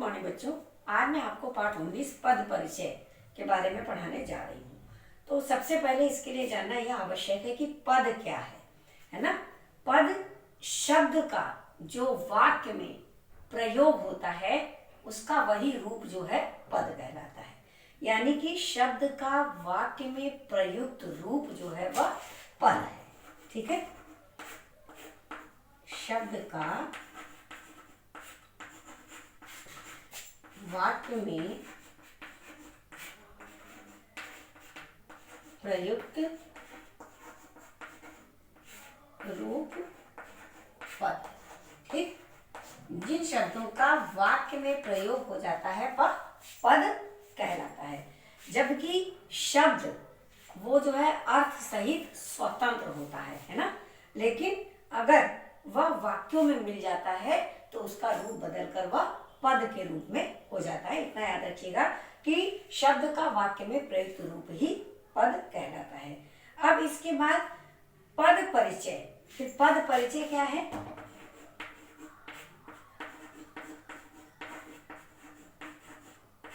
Morning बच्चों। आज मैं आपको पाठ 19 पद परिचय के बारे में पढ़ाने जा रही हूँ। तो सबसे पहले इसके लिए जानना यह आवश्यक है कि पद क्या है ना। पद शब्द का जो वाक्य में प्रयोग होता है उसका वही रूप जो है पद कहलाता है। यानी कि शब्द का वाक्य में प्रयुक्त रूप जो है वह पद है। ठीक है, शब्द का वाक्य में प्रयुक्त रूप पद। ठीक, जिन शब्दों का वाक्य में प्रयोग हो जाता है वह पद कहलाता है। जबकि शब्द वो जो है अर्थ सहित स्वतंत्र होता है ना। लेकिन अगर वह वाक्यों में मिल जाता है तो उसका रूप बदलकर वह पद के रूप में हो जाता है। इतना याद रखिएगा कि शब्द का वाक्य में प्रयुक्त रूप ही पद कहलाता है। अब इसके बाद पद परिचय। फिर पद परिचय क्या है?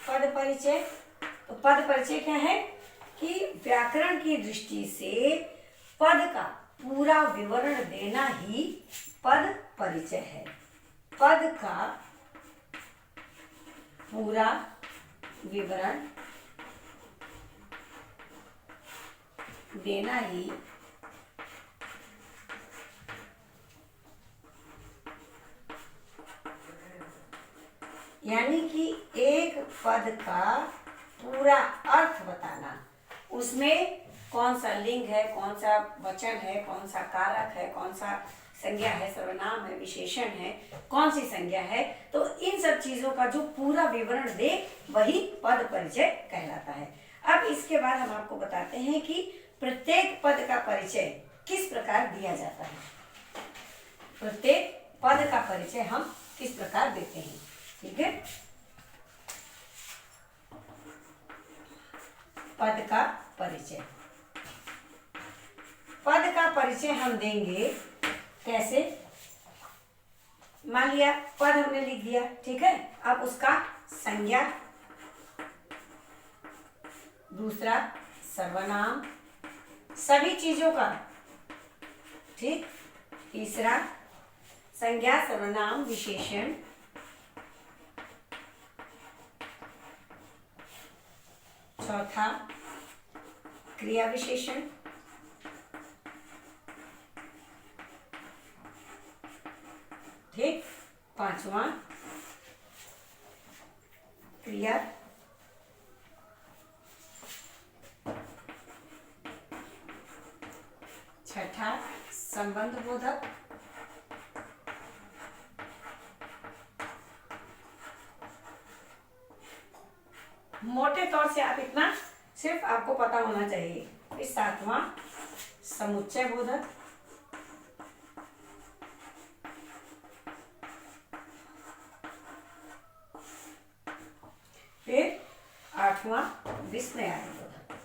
पद परिचय, तो पद परिचय क्या है कि व्याकरण की दृष्टि से पद का पूरा विवरण देना ही पद परिचय है। पद का पूरा विवरण देना ही यानी कि एक पद का पूरा अर्थ बताना, उसमें कौन सा लिंग है, कौन सा वचन है, कौन सा कारक है, कौन सा संज्ञा है, सर्वनाम है, विशेषण है, कौन सी संज्ञा है, तो इन सब चीजों का जो पूरा विवरण दे वही पद परिचय कहलाता है। अब इसके बाद हम आपको बताते हैं कि प्रत्येक पद का परिचय किस प्रकार दिया जाता है। प्रत्येक पद का परिचय हम किस प्रकार देते हैं। ठीक है, पद का परिचय। पद का परिचय हम देंगे कैसे? मान लिया पद हमने लिख दिया, ठीक है। अब उसका संज्ञा, दूसरा सर्वनाम, सभी चीजों का, ठीक। तीसरा संज्ञा, सर्वनाम, विशेषण। चौथा क्रिया विशेषण। ठीक, पांचवा क्रिया। छठा संबंध बोधक। मोटे तौर से आप इतना सिर्फ आपको पता होना चाहिए। फिर सातवां समुच्चय बोधक। फिर आठवां विस्मयादि बोधक।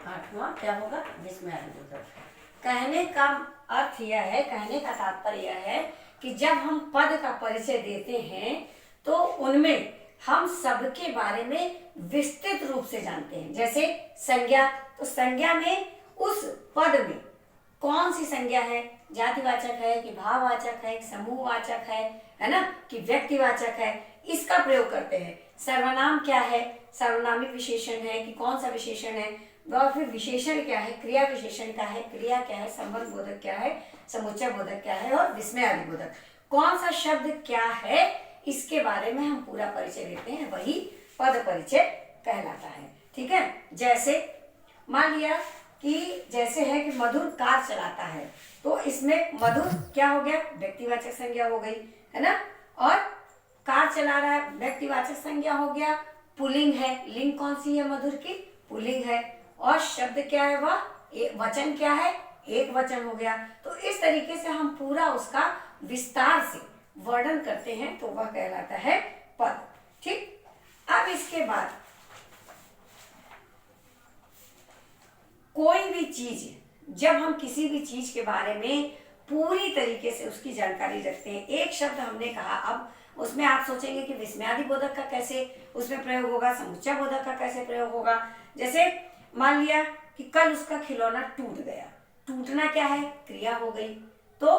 आठवां क्या होगा? विस्मयादि बोधक। कहने का अर्थ यह है, कहने का तात्पर्य यह है कि जब हम पद का परिचय देते हैं तो उनमें हम सबके बारे में विस्तृत रूप से जानते हैं। जैसे संज्ञा, तो संज्ञा में उस पद में कौन सी संज्ञा है, जातिवाचक है कि भाववाचक है कि समूहवाचक है ना, कि व्यक्तिवाचक है, इसका प्रयोग करते हैं। सर्वनाम क्या है, सर्वनामी विशेषण है कि कौन सा विशेषण है, और फिर विशेषण क्या है, क्रिया विशेषण क्या है, क्रिया क्या है, संबंध बोधक क्या है, समुच्चय बोधक क्या है, और विस्मयादि बोधक कौन सा शब्द क्या है, इसके बारे में हम पूरा परिचय देते हैं, वही पद परिचय कहलाता है। ठीक है, जैसे मान लिया कि जैसे है कि मधुर कार चलाता है, तो इसमें मधुर क्या हो गया? व्यक्तिवाचक संज्ञा हो गई, है ना। और कार चला रहा है, व्यक्तिवाचक संज्ञा हो गया, पुल्लिंग है। लिंग कौन सी है? मधुर की पुल्लिंग है। और शब्द क्या है? वह वचन क्या है? एक वचन हो गया। तो इस तरीके से हम पूरा उसका विस्तार से वर्णन करते हैं, तो वह कहलाता है पद। ठीक, अब इसके बाद कोई भी चीज, जब हम किसी भी चीज के बारे में पूरी तरीके से उसकी जानकारी रखते हैं। एक शब्द हमने कहा, अब उसमें आप सोचेंगे कि विस्मयादि बोधक का कैसे उसमें प्रयोग होगा, समुच्चय बोधक का कैसे प्रयोग होगा। जैसे मान लिया कि कल उसका खिलौना टूट गया, टूटना क्या है, क्रिया हो गई, तो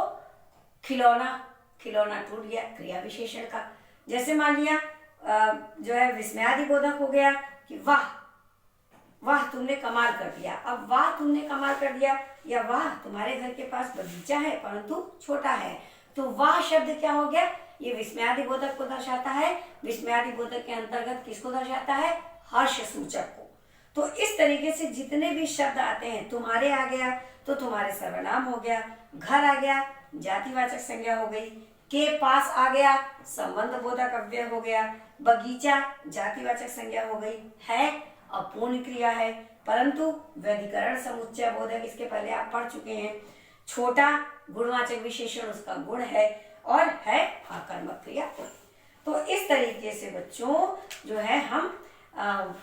खिलौना टूट गया, क्रिया विशेषण का। जैसे मान लिया जो है विस्मयादि बोधक हो गया कि वाह वाह तुमने कमाल कर दिया। अब वाह तुमने कमाल कर दिया या वाह तुम्हारे घर के पास बगीचा है परंतु छोटा है, तो वाह शब्द क्या हो गया, ये विस्मयादि बोधक को दर्शाता है। विस्मयादि बोधक के अंतर्गत किसको दर्शाता है, हर्ष सूचक को। तो इस तरीके से जितने भी शब्द आते हैं, तुम्हारे आ गया तो तुम्हारे सर्वनाम हो गया, घर आ गया जातिवाचक संज्ञा हो गई, के पास आ गया संबंध बोधक अव्यय हो गया, बगीचा जातिवाचक संज्ञा हो गई, है अपूर्ण क्रिया है परंतु व्यधिकरण समुच्चय बोधक, इसके पहले आप पढ़ चुके हैं। छोटा गुणवाचक विशेषण उसका गुण है और है आकर्मक क्रिया। तो इस तरीके से बच्चों जो है हम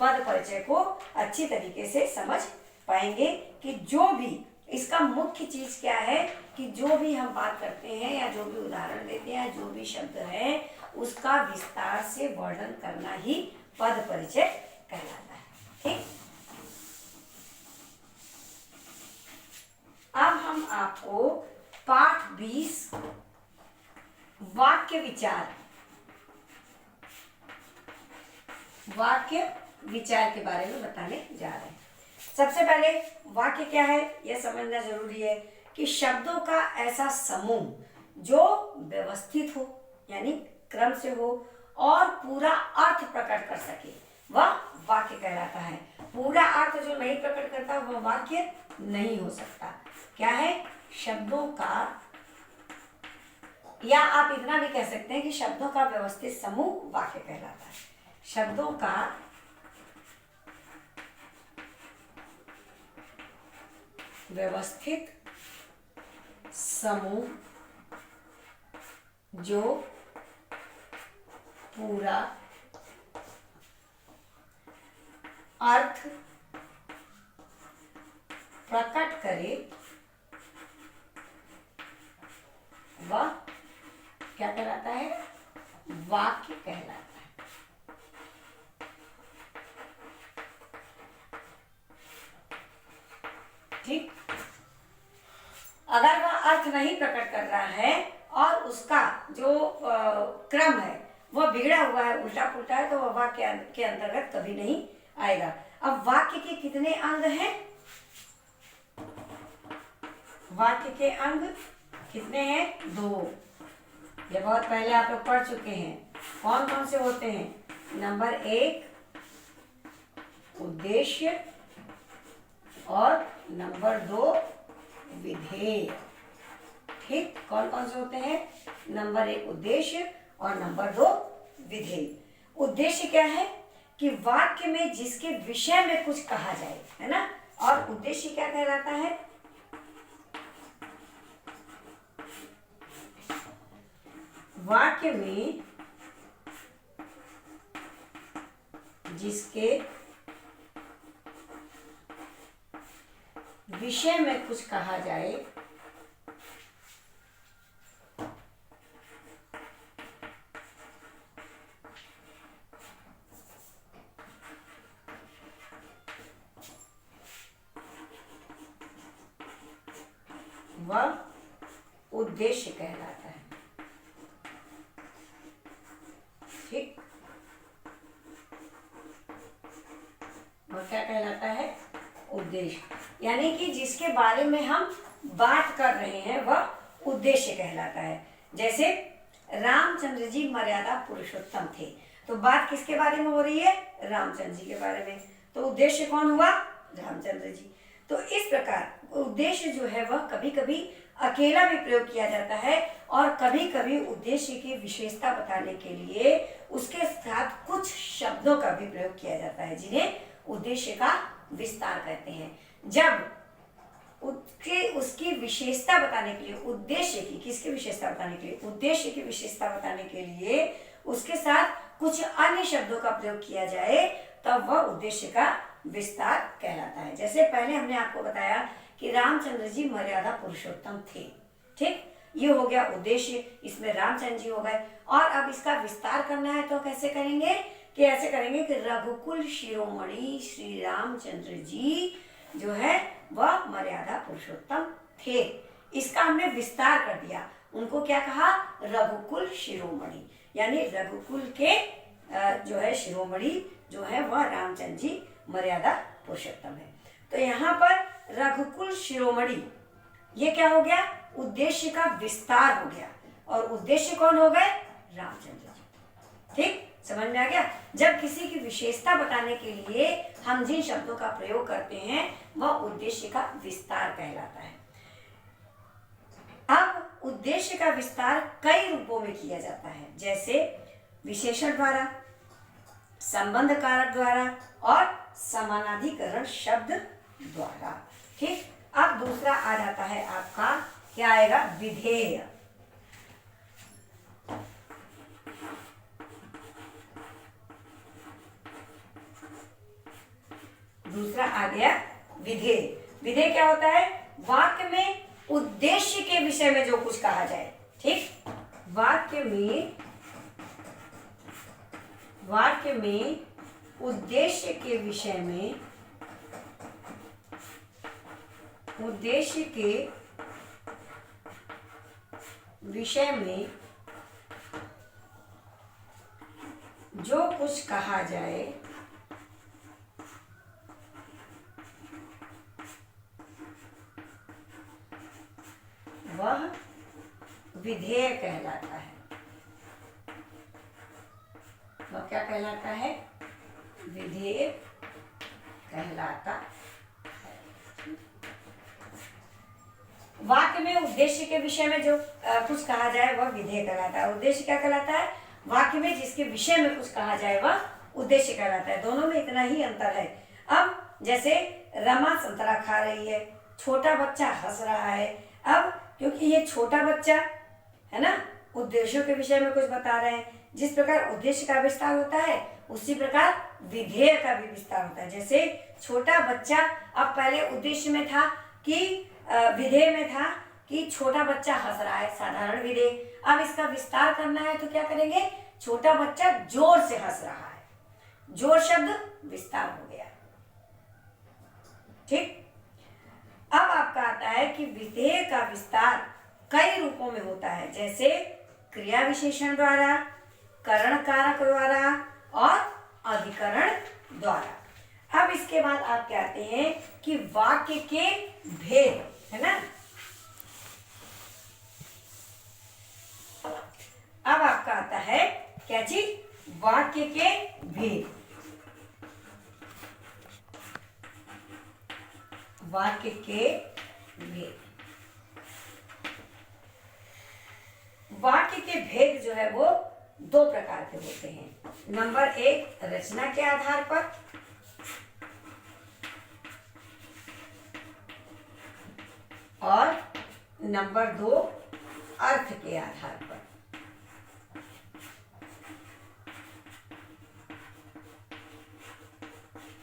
पद परिचय को अच्छी तरीके से समझ पाएंगे कि जो भी इसका मुख्य चीज क्या है कि जो भी हम बात करते हैं या जो भी उदाहरण देते हैं, जो भी शब्द है उसका विस्तार से वर्णन करना ही पद परिचय कहलाता है। ठीक, अब हम आपको पाठ 20 वाक्य विचार के बारे में बताने जा रहे हैं। सबसे पहले वाक्य क्या है यह समझना जरूरी है कि शब्दों का ऐसा समूह जो व्यवस्थित हो यानी क्रम से हो और पूरा अर्थ प्रकट कर सके वह वाक्य कहलाता है। पूरा अर्थ जो नहीं प्रकट करता वह वाक्य नहीं हो सकता। क्या है, शब्दों का, या आप इतना भी कह सकते हैं कि शब्दों का व्यवस्थित समूह वाक्य कहलाता है। शब्दों का व्यवस्थित समूह जो पूरा अर्थ प्रकट करे वह क्या कहलाता है, वाक्य कहलाता है। ठीक, अगर वह अर्थ नहीं प्रकट कर रहा है और उसका जो क्रम है वह बिगड़ा हुआ है, उल्टा पुल्टा है, तो वह वाक्य के अंतर्गत कभी नहीं आएगा। अब वाक्य के कितने अंग हैं, वाक्य के अंग कितने हैं, 2। ये बहुत पहले आप लोग पढ़ चुके हैं। कौन कौन से होते हैं, नंबर 1 उद्देश्य और नंबर 2 विधेय। ठीक, कौन कौन से होते हैं, नंबर 1 उद्देश्य और नंबर 2 विधेय। उद्देश्य क्या है कि वाक्य में जिसके विषय में कुछ कहा जाए, है ना, और उद्देश्य क्या कहलाता है, वाक्य में जिसके विषय में कुछ कहा जाए वह उद्देश्य कहलाता है। ठीक, वह क्या कहलाता है, उद्देश्य, यानी कि जिसके बारे में हम बात कर रहे हैं वह उद्देश्य कहलाता है। जैसे रामचंद्र जी मर्यादा पुरुषोत्तम थे, तो बात किसके बारे में हो रही है, रामचंद्र जी के बारे में, तो उद्देश्य कौन हुआ, रामचंद्र जी। तो इस प्रकार उद्देश्य जो है वह कभी कभी अकेला भी प्रयोग किया जाता है और कभी कभी उद्देश्य की विशेषता बताने के लिए उसके साथ कुछ शब्दों का भी प्रयोग किया जाता है जिन्हें उद्देश्य का विस्तार कहते हैं। जब उसकी विशेषता बताने के लिए, उद्देश्य की, किसकी विशेषता बताने के लिए, उद्देश्य की विशेषता बताने के लिए उसके साथ कुछ अन्य शब्दों का प्रयोग किया जाए तब वह उद्देश्य का विस्तार कहलाता है। जैसे पहले हमने आपको बताया कि रामचंद्र जी मर्यादा पुरुषोत्तम थे, ठीक, ये हो गया उद्देश्य, इसमें रामचंद्र जी हो गए। और अब इसका विस्तार करना है तो कैसे करेंगे कि ऐसे करेंगे कि रघुकुल शिरोमणि श्री रामचंद्र जी जो है वह मर्यादा पुरुषोत्तम थे। इसका हमने विस्तार कर दिया, उनको क्या कहा, रघुकुल शिरोमणि, यानी रघुकुल के जो है शिरोमणि जो है वह रामचंद्र जी मर्यादा पुरुषोत्तम है। तो यहाँ पर रघुकुल शिरोमणि ये क्या हो गया, उद्देश्य का विस्तार हो गया। और उद्देश्य कौन हो गए, रामचंद्र जी। ठीक, समझ में आ गया। जब किसी की विशेषता बताने के लिए हम जिन शब्दों का प्रयोग करते हैं वह उद्देश्य का विस्तार कहलाता है। अब उद्देश्य का विस्तार कई रूपों में किया जाता है, जैसे विशेषण द्वारा, संबंध कारक द्वारा और समानाधिकरण शब्द द्वारा। ठीक, अब दूसरा आ जाता है आपका, क्या आएगा, विधेय। दूसरा आ गया विधेय। विधेय क्या होता है, वाक्य में उद्देश्य के विषय में जो कुछ कहा जाए। ठीक, वाक्य में उद्देश्य के विषय में, उद्देश्य के विषय में जो कुछ कहा जाए वह विधेय कहलाता है। वह क्या कहलाता है, विधेय कहलाता है। वाक्य में उद्देश्य के विषय में जो कुछ कहा जाए वह विधेय कहलाता है। उद्देश्य क्या कहलाता है, वाक्य में जिसके विषय में कुछ कहा जाए वह उद्देश्य कहलाता है। दोनों में इतना ही अंतर है। अब जैसे रमा संतरा खा रही है, छोटा बच्चा हंस रहा है। अब क्योंकि ये छोटा बच्चा है ना, उद्देश्यों के विषय में कुछ बता रहे हैं। जिस प्रकार उद्देश्य का विस्तार होता है उसी प्रकार विधेय का भी विस्तार होता है। जैसे छोटा बच्चा अब पहले उद्देश्य में था कि विधेय में था कि छोटा बच्चा हंस रहा है, साधारण विधेय। अब इसका विस्तार करना है तो क्या करेंगे, छोटा बच्चा जोर से हंस रहा है, जोर शब्द विस्तार हो गया। ठीक, अब आपका आता है कि विधेय का विस्तार कई रूपों में होता है, जैसे क्रिया विशेषण द्वारा, करण कारक द्वारा और अधिकरण द्वारा। अब इसके बाद आप कहते हैं कि वाक्य के भेद, है ना। अब आपका आता है क्या चीज, वाक्य के भेद। वाक्य के भेद, वाक्य के भेद जो है वो दो प्रकार के होते हैं। नंबर एक, रचना के आधार पर, और नंबर दो, अर्थ के आधार पर।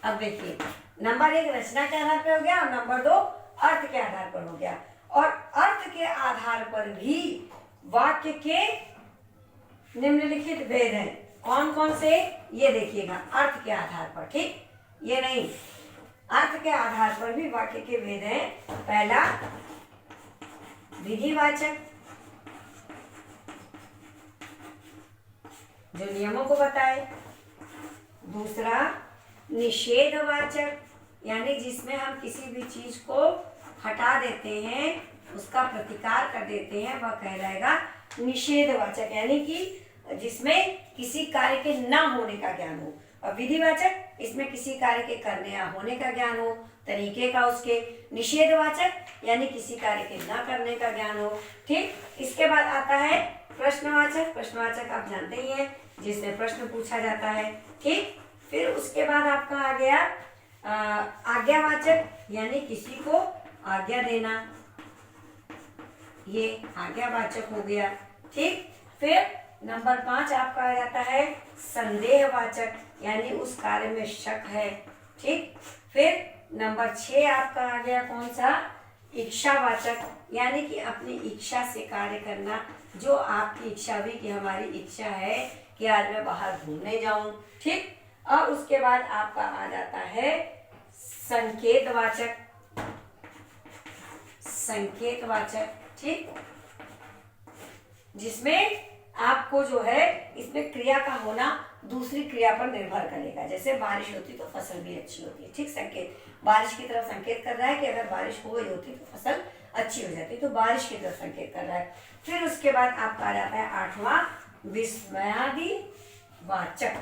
अब देखिए, नंबर एक रचना के आधार पर हो गया और नंबर दो अर्थ के आधार पर हो गया। और अर्थ के आधार पर भी वाक्य के निम्नलिखित भेद हैं। कौन कौन से, ये देखिएगा, अर्थ के आधार पर। ठीक, ये नहीं, अर्थ के आधार पर भी वाक्य के भेद हैं। पहला, विधिवाचक, जो नियमों को बताए। दूसरा, निषेधवाचक, यानी जिसमें हम किसी भी चीज को हटा देते हैं, उसका प्रतिकार कर देते हैं, वह कहलाएगा निषेधवाचक, यानी कि जिसमें किसी कार्य के न होने का ज्ञान हो। और विधिवाचक, इसमें किसी कार्य के करने या होने का ज्ञान हो, तरीके का उसके। निषेधवाचक यानी किसी कार्य के न करने का ज्ञान हो। ठीक, इसके बाद आता है प्रश्नवाचक। प्रश्नवाचक आप जानते ही हैं, जिसमें प्रश्न पूछा जाता है। ठीक, फिर उसके बाद आपका आ गया आज्ञावाचक, यानी किसी को आज्ञा देना, ये आज्ञावाचक हो गया। ठीक, फिर नंबर 5 आपका आ जाता है संदेहवाचक, यानी उस कार्य में शक है। ठीक, फिर नंबर 6 आपका आ गया कौन सा, इच्छावाचक यानी कि अपनी इच्छा से कार्य करना, जो आपकी इच्छा हुई कि हमारी इच्छा है कि आज मैं बाहर घूमने जाऊं, ठीक। और उसके बाद आपका आ जाता है संकेतवाचक, संकेतवाचक, ठीक, जिसमें आपको जो है इसमें क्रिया का होना दूसरी क्रिया पर निर्भर करेगा। जैसे बारिश होती तो फसल भी अच्छी होती है, ठीक। संकेत बारिश की तरफ संकेत कर रहा है कि अगर बारिश हो गई होती तो फसल अच्छी हो जाती, तो बारिश की तरफ संकेत कर रहा है। फिर उसके बाद आपका आ जाता है 8वां विस्मयादि वाचक,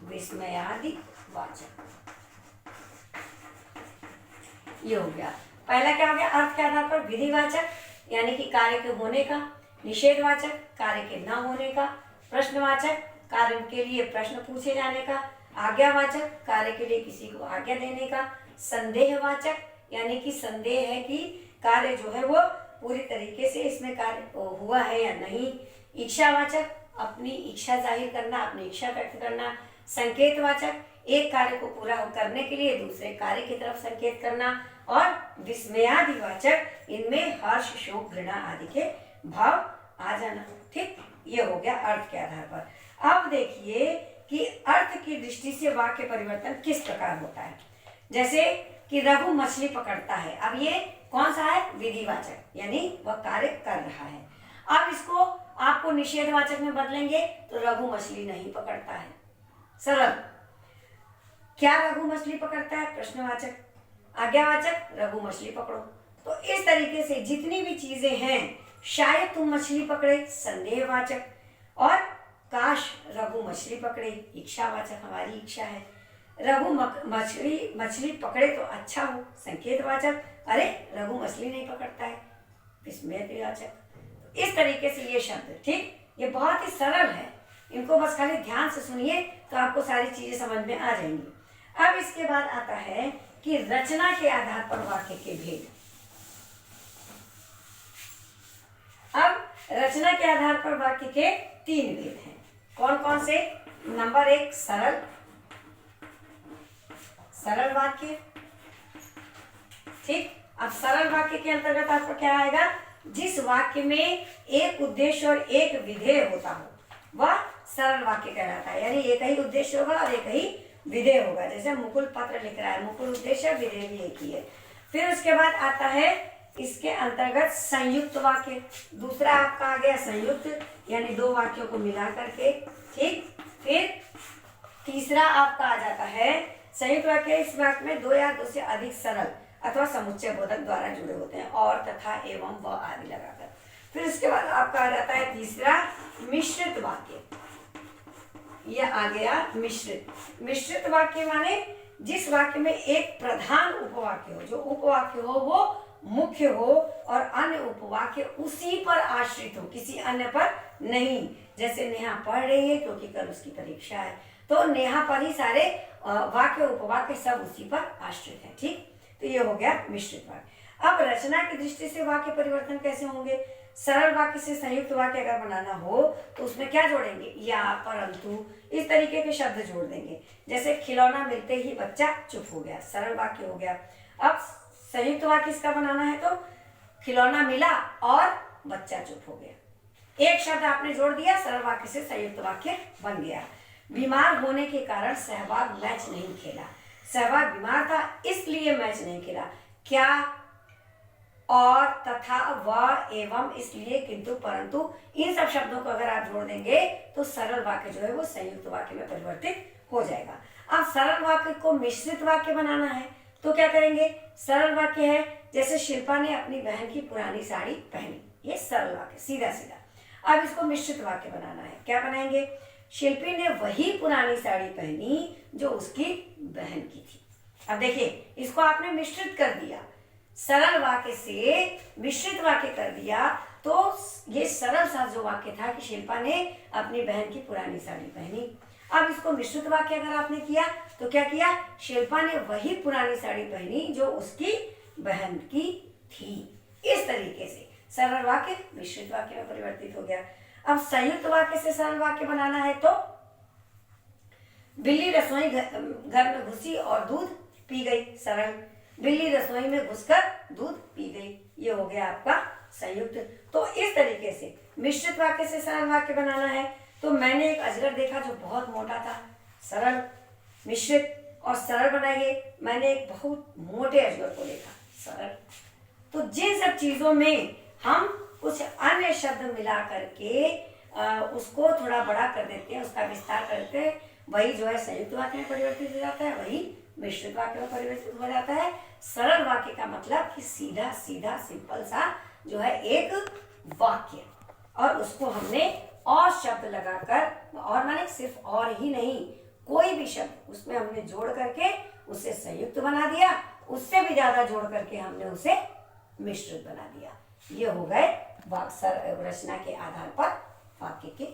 विस्मयादि वाचक। ये हो गया। पहला क्या हो गया? अर्थ के आधार पर विधिवाचक यानी कि कार्य के होने का, निषेधवाचक कार्य के न होने का, प्रश्नवाचक कार्य के लिए प्रश्न पूछे जाने का, आज्ञावाचक कार्य के लिए किसी को आज्ञा देने का, संदेहवाचक यानी कि संदेह है कि कार्य जो है वो पूरी तरीके से इसमें कार्य हुआ है या नहीं, इच्छावाचक अपनी इच्छा जाहिर करना, अपनी इच्छा व्यक्त करना, संकेतवाचक एक कार्य को पूरा करने के लिए दूसरे कार्य की तरफ संकेत करना, और विस्मयादिवाचक इनमें हर्ष, शोक, घृणा आदि के भाव आ जाना, ठीक। ये हो गया अर्थ के आधार पर। अब देखिए कि अर्थ की दृष्टि से वाक्य परिवर्तन किस प्रकार होता है। जैसे कि रघु मछली पकड़ता है, अब ये कौन सा है? विधिवाचक यानी वह कार्य कर रहा है। अब इसको आपको निषेधवाचक में बदलेंगे तो रघु मछली नहीं पकड़ता है, सरल। क्या रघु मछली पकड़ता है? प्रश्नवाचक। आज्ञावाचक रघु मछली पकड़ो। तो इस तरीके से जितनी भी चीजें हैं, शायद तुम मछली पकड़े, संदेहवाचक, और काश रघु मछली पकड़े, इच्छावाचक, हमारी इच्छा है। रघु मछली पकड़े तो अच्छा हो, संकेतवाचक, अरे रघु मछली नहीं पकड़ता है, विस्मयवाचक। इस तरीके से ये शब्द, ठीक, ये बहुत ही सरल है, इनको बस खाली ध्यान से सुनिए तो आपको सारी चीजें समझ में आ जाएंगी। अब इसके बाद आता है कि रचना के आधार पर वाक्य के भेद। अब रचना के आधार पर वाक्य के 3 भेद हैं। कौन कौन से? नंबर 1 सरल, सरल वाक्य, ठीक। अब सरल वाक्य के अंतर्गत आपको क्या आएगा? जिस वाक्य में एक उद्देश्य और एक विधेय होता हो वह सरल वाक्य कहलाता है, यानी एक ही उद्देश्य होगा और एक ही विधेय होगा। जैसे मुकुल पत्र लिख रहा है, मुकुल उद्देश्य, विधेय भी एक ही है। फिर उसके बाद आता है इसके अंतर्गत संयुक्त वाक्य। दूसरा आपका आ गया संयुक्त यानी 2 वाक्यों को मिला करके, ठीक। फिर तीसरा आपका आ जाता है संयुक्त वाक्य। इस वाक्य में 2 या 2 से अधिक सरल अथवा समुच्चय बोधक द्वारा जुड़े होते हैं, और, तथा, एवं, व आदि लगाकर। फिर उसके बाद आपका आ जाता है तीसरा मिश्रित वाक्य। यह आ गया मिश्रित। मिश्रित वाक्य माने जिस वाक्य में एक प्रधान उपवाक्य हो, जो उपवाक्य हो वो मुख्य हो और अन्य उपवाक्य उसी पर आश्रित हो, किसी अन्य पर नहीं। जैसे नेहा पढ़ रही है क्योंकि कल उसकी परीक्षा है, तो नेहा पर ही सारे वाक्य उपवाक्य सब उसी पर आश्रित है, ठीक। तो ये हो गया मिश्रित वाक्य। अब रचना की दृष्टि से वाक्य परिवर्तन कैसे होंगे? सरल वाक्य से संयुक्त वाक्य अगर बनाना हो तो उसमें क्या जोड़ेंगे? या, परंतु, इस तरीके के शब्द जोड़ देंगे। जैसे खिलौना मिलते ही बच्चा चुप हो गया, सरल वाक्य हो गया। अब संयुक्त वाक्य इसका बनाना है तो खिलौना मिला और बच्चा चुप हो गया। एक शब्द आपने जोड़ दिया, सरल वाक्य से संयुक्त वाक्य बन गया। बीमार होने के कारण सहवाग मैच नहीं खेला। सहवाग बीमार था इसलिए मैच नहीं खेला। क्या, और, तथा, व, एवं, इसलिए, किंतु, परंतु, इन सब शब्दों को अगर आप जोड़ देंगे तो सरल वाक्य जो है वो संयुक्त वाक्य में परिवर्तित हो जाएगा। अब सरल वाक्य को मिश्रित वाक्य बनाना है तो क्या करेंगे? सरल वाक्य है जैसे शिल्पा ने अपनी बहन की पुरानी साड़ी पहनी, ये सरल वाक्य सीधा सीधा। अब इसको मिश्रित वाक्य बनाना है, क्या बनाएंगे? शिल्पी ने वही पुरानी साड़ी पहनी जो उसकी बहन की थी। अब देखिए इसको आपने मिश्रित कर दिया, सरल वाक्य से मिश्रित वाक्य कर दिया, तो ये सरल सा जो वाक्य था कि शिल्पा ने अपनी बहन की पुरानी साड़ी पहनी। अब इसको मिश्रित वाक्य अगर आपने किया तो क्या किया? शिल्पा ने वही पुरानी साड़ी पहनी जो उसकी बहन की थी। इस तरीके से सरल वाक्य मिश्रित वाक्य में परिवर्तित हो गया। अब संयुक्त वाक्य से सरल वाक्य बनाना है तो बिल्ली रसोई घर में घुसी और दूध पी गई, सरल। बिल्ली रसोई में घुसकर दूध पी गई। ये हो गया आपका संयुक्त। तो इस तरीके से मिश्रित वाक्य से सरल वाक्य बनाना है। तो मैंने एक अजगर देखा जो बहुत मोटा था। सरल, मिश्रित और सरल बनाइए। मैंने एक बहुत मोटे अजगर को देखा। सरल। तो जिन सब चीजों में हम कुछ अन्य शब्द मिला करके उसको थोड़ा बड़ा कर देते हैं, उसका विस्तार करते हैं, वही जो है संयुक्त वाक्य में परिवर्तित हो जाता है, वही मिश्रित वाक्य में परिवर्तित हो जाता है। सरल वाक्य का मतलब कि सीधा सीधा सिंपल सा जो है एक वाक्य, और उसको हमने और शब्द लगाकर, और माने सिर्फ और ही नहीं, कोई भी शब्द उसमें हमने जोड़ करके उसे संयुक्त बना दिया, उससे भी ज्यादा जोड़ करके हमने उसे मिश्रित बना दिया। ये हो गए रचना के आधार पर वाक्य के